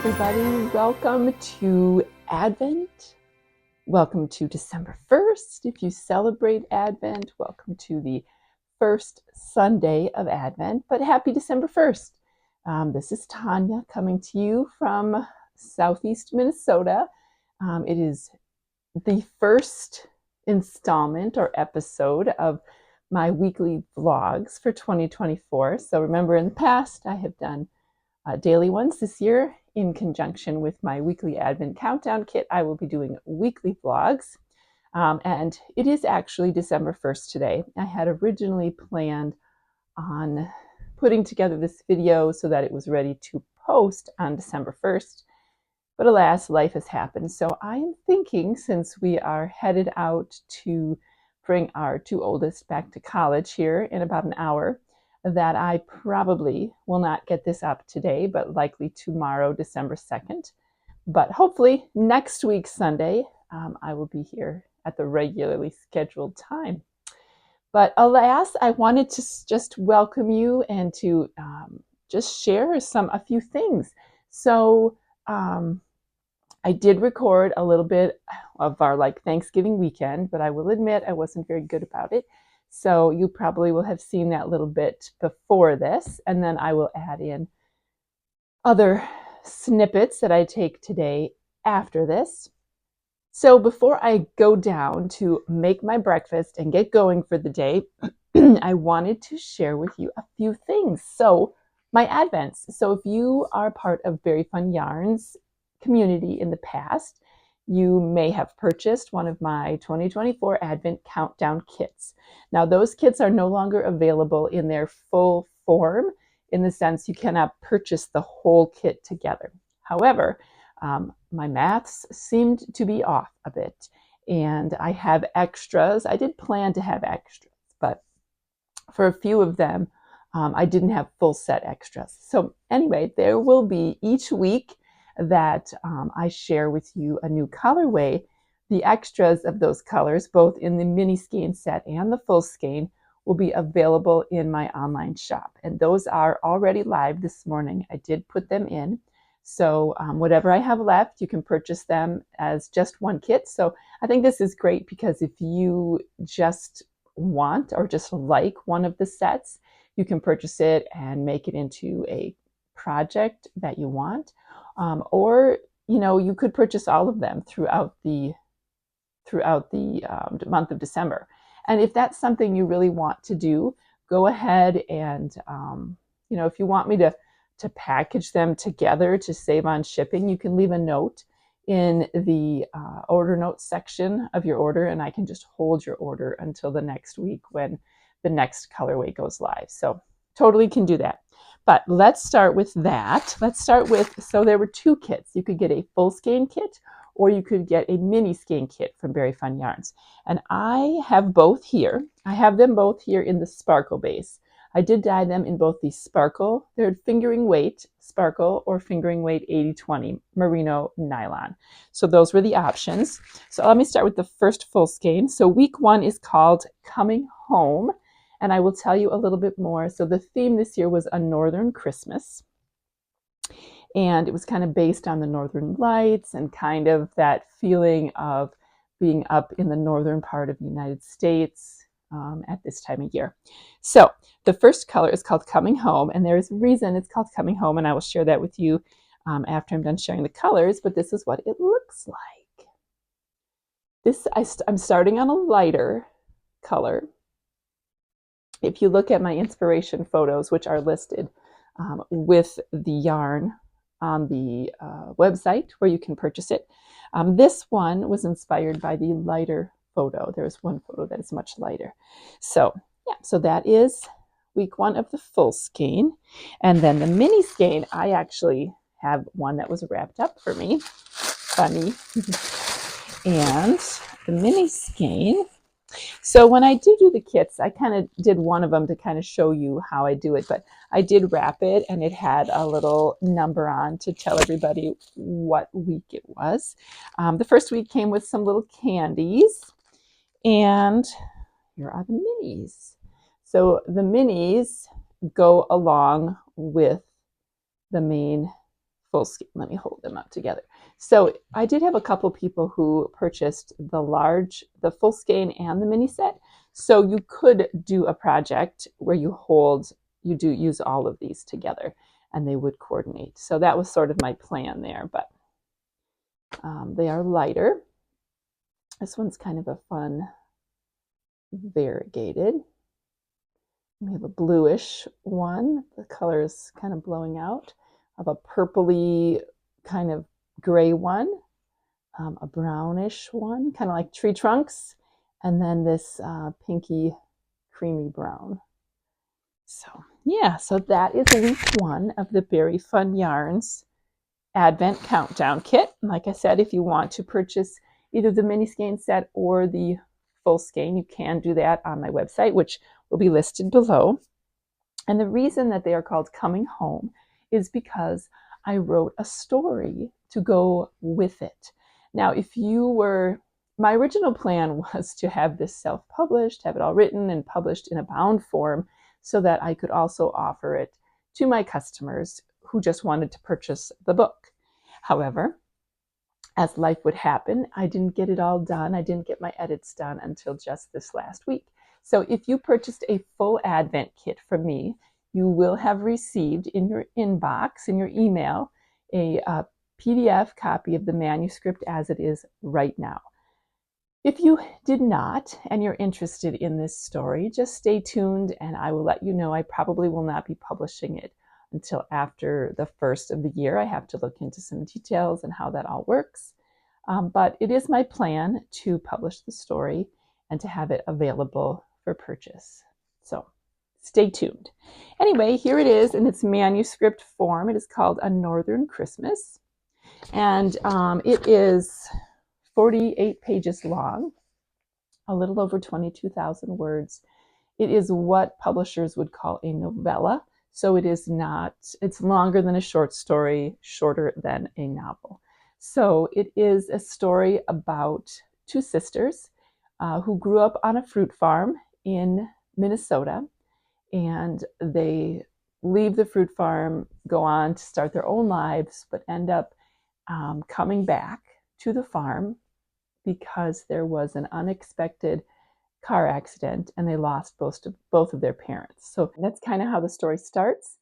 everybody. Welcome to Advent. Welcome to December 1st. If you celebrate Advent, welcome to the first Sunday of Advent, but happy December 1st. This is Tanya coming to you from Southeast Minnesota. It is the first installment or episode of my weekly vlogs for 2024. So remember, in the past, I have done daily ones. This year, in conjunction with my weekly Advent countdown kit, I will be doing weekly vlogs. And it is actually December 1st today. I had originally planned on putting together this video so that it was ready to post on December 1st. But alas, life has happened. So I am thinking, since we are headed out to bring our two oldest back to college here in about an hour, that I probably will not get this up today, but likely tomorrow, December 2nd. But hopefully next week, Sunday, I will be here at the regularly scheduled time. But alas, I wanted to just welcome you and to just share a few things. So I did record a little bit of our Thanksgiving weekend, but I will admit I wasn't very good about it. So you probably will have seen that little bit before this, and then I will add in other snippets that I take today after this. So before I go down to make my breakfast and get going for the day, I wanted to share with you a few things. So my Advents. So if you are part of Very Fun Yarns community in the past, you may have purchased one of my 2024 Advent Countdown kits. Now, those kits are no longer available in their full form, in the sense you cannot purchase the whole kit together. However, my maths seemed to be off a bit, and I have extras. I did plan to have extras, but for a few of them, I didn't have full set extras. So anyway, there will be each week that I share with you a new colorway. The extras of those colors, both in the mini skein set and the full skein, will be available in my online shop. And those are already live this morning. I did put them in. So whatever I have left, you can purchase them as just one kit. So I think this is great, because if you just want or just like one of the sets, you can purchase it and make it into a project that you want. Or you could purchase all of them throughout the month of December. And if that's something you really want to do, go ahead and if you want me to package them together to save on shipping, you can leave a note in the order notes section of your order, and I can just hold your order until the next week when the next colorway goes live. So totally can do that. But let's start with that. So there were two kits. You could get a full skein kit, or you could get a mini skein kit from Very Fun Yarns. And I have both here. I have them both here in the sparkle base. I did dye them in both the sparkle, they're fingering weight sparkle, or fingering weight 80/20 merino nylon. So those were the options. So let me start with the first full skein. So week 1 is called Coming Home. And I will tell you a little bit more. So the theme this year was A Northern Christmas. And it was kind of based on the Northern Lights and kind of that feeling of being up in the northern part of the United States at this time of year. So the first color is called Coming Home. And there is a reason it's called Coming Home. And I will share that with you after I'm done sharing the colors. But this is what it looks like. I'm starting on a lighter color. If you look at my inspiration photos, which are listed with the yarn on the website where you can purchase it, this one was inspired by the lighter photo. There's one photo that is much lighter. So yeah, so that is week 1 of the full skein. And then the mini skein, I actually have one that was wrapped up for me. Funny. And the mini skein, so when I do the kits, I kind of did one of them to kind of show you how I do it, but I did wrap it, and it had a little number on to tell everybody what week it was. The first week came with some little candies, and here are the minis. So the minis go along with the main full skein. Let me hold them up together. So I did have a couple people who purchased the full skein and the mini set. So you could do a project where you do use all of these together and they would coordinate. So that was sort of my plan there, but they are lighter. This one's kind of a fun variegated. We have a bluish one. The color is kind of blowing out. I have a purpley kind of gray one, a brownish one, kind of like tree trunks, and then this pinky creamy brown. So yeah, so that is week 1 of the Berry Fun Yarns Advent Countdown Kit. And like I said, if you want to purchase either the mini skein set or the full skein, you can do that on my website, which will be listed below. And the reason that they are called Coming Home is because I wrote a story to go with it. Now, my original plan was to have this self-published, have it all written and published in a bound form so that I could also offer it to my customers who just wanted to purchase the book. However, as life would happen, I didn't get it all done. I didn't get my edits done until just this last week. So if you purchased a full Advent kit from me, you will have received in your inbox, in your email, a PDF copy of the manuscript as it is right now. If you did not and you're interested in this story, just stay tuned and I will let you know. I probably will not be publishing it until after the first of the year. I have to look into some details and how that all works. But it is my plan to publish the story and to have it available for purchase. So stay tuned. Anyway, here it is in its manuscript form. It is called A Northern Christmas. And it is 48 pages long, a little over 22,000 words. It is what publishers would call a novella. So it's longer than a short story, shorter than a novel. So it is a story about 2 sisters who grew up on a fruit farm in Minnesota, and they leave the fruit farm, go on to start their own lives, but end up coming back to the farm because there was an unexpected car accident and they lost both of their parents. So that's kind of how the story starts.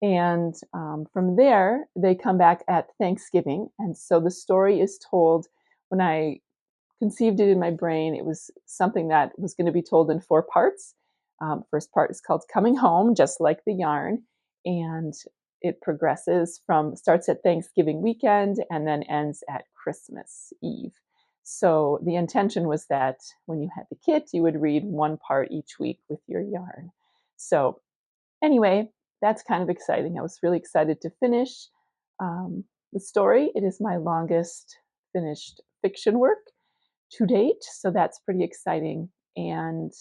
And from there, they come back at Thanksgiving. And so the story is told, when I conceived it in my brain, it was something that was going to be told in 4 parts. First part is called Coming Home, just like the yarn. And it starts at Thanksgiving weekend and then ends at Christmas Eve. So the intention was that when you had the kit, you would read 1 part each week with your yarn. So anyway, that's kind of exciting. I was really excited to finish the story. It is my longest finished fiction work to date, so that's pretty exciting. And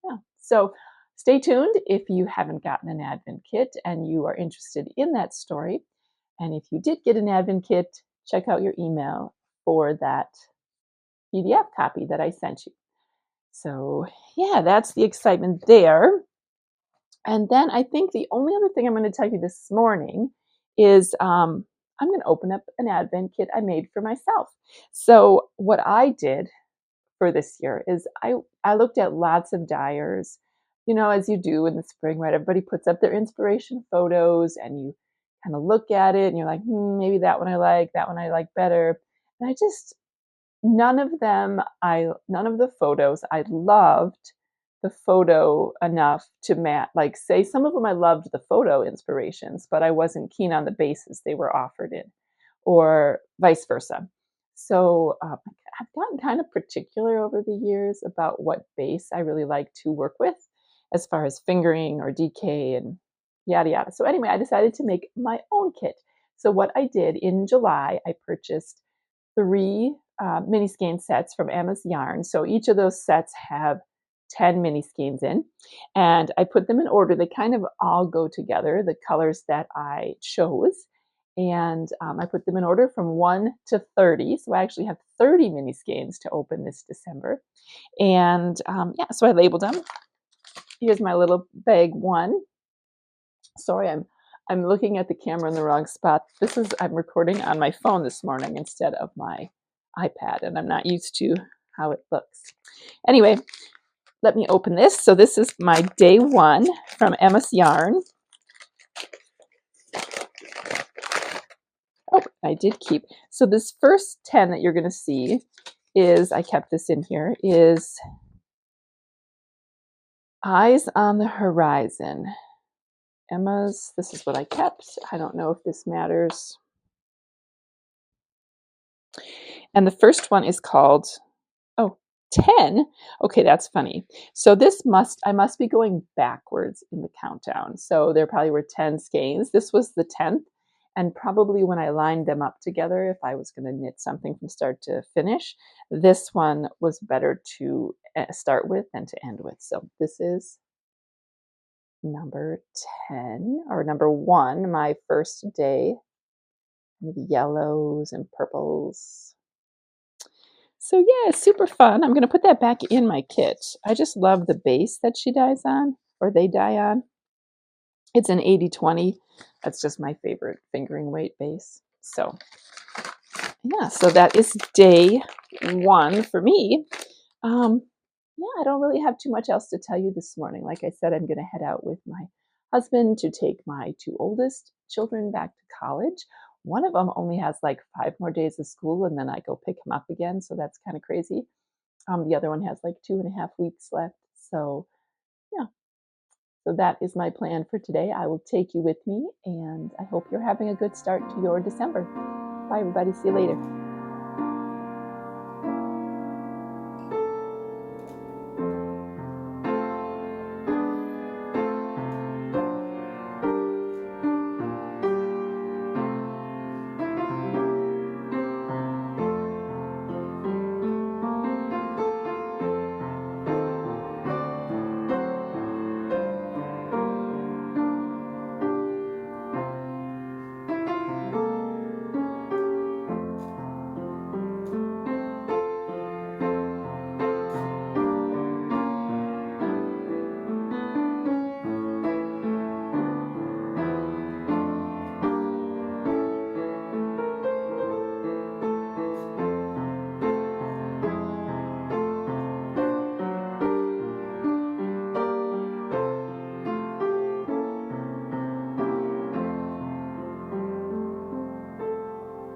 yeah, so stay tuned if you haven't gotten an Advent kit and you are interested in that story. And if you did get an Advent kit, check out your email for that PDF copy that I sent you. So yeah, that's the excitement there. And then I think the only other thing I'm going to tell you this morning is I'm going to open up an Advent kit I made for myself. So what I did for this year is I looked at lots of dyers, as you do in the spring, right? Everybody puts up their inspiration photos and you kind of look at it and you're like, maybe that one I like better. And none of the photos I loved the photo enough to match. Like, say, some of them I loved the photo inspirations, but I wasn't keen on the bases they were offered in, or vice versa. So I've gotten kind of particular over the years about what base I really like to work with as far as fingering or DK and yada yada. So anyway, I decided to make my own kit. So what I did in July, I purchased 3 mini skein sets from Emma's Yarn. So each of those sets have 10 mini skeins in, and I put them in order. They kind of all go together, the colors that I chose. And I put them in order from 1 to 30. So I actually have 30 mini skeins to open this December. And yeah, so I labeled them. Here's my little bag 1. Sorry, I'm I'm looking at the camera in the wrong spot. I'm recording on my phone this morning instead of my iPad, and I'm not used to how it looks. Anyway, let me open this. So this is my day 1 from Emma's Yarn. Oh, I did keep. So this first 10 that you're going to see is, I kept this in here, is Eyes on the Horizon. Emma's, this is what I kept. I don't know if this matters. And the first one is called, 10? Okay, that's funny. So I must be going backwards in the countdown. So there probably were 10 skeins. This was the 10th. And probably when I lined them up together, if I was going to knit something from start to finish, this one was better to start with than to end with. So this is number 10, or number 1, my first day. With yellows and purples. So yeah, it's super fun. I'm going to put that back in my kit. I just love the base that she dies on, or they die on. It's an 80/20. That's just my favorite fingering weight base. So yeah, so that is day 1 for me. Yeah, I don't really have too much else to tell you this morning. Like I said, I'm going to head out with my husband to take my 2 oldest children back to college. One of them only has like 5 more days of school, and then I go pick him up again. So that's kind of crazy. The other one has like 2.5 weeks left. So yeah, so that is my plan for today. I will take you with me, and I hope you're having a good start to your December. Bye, everybody. See you later.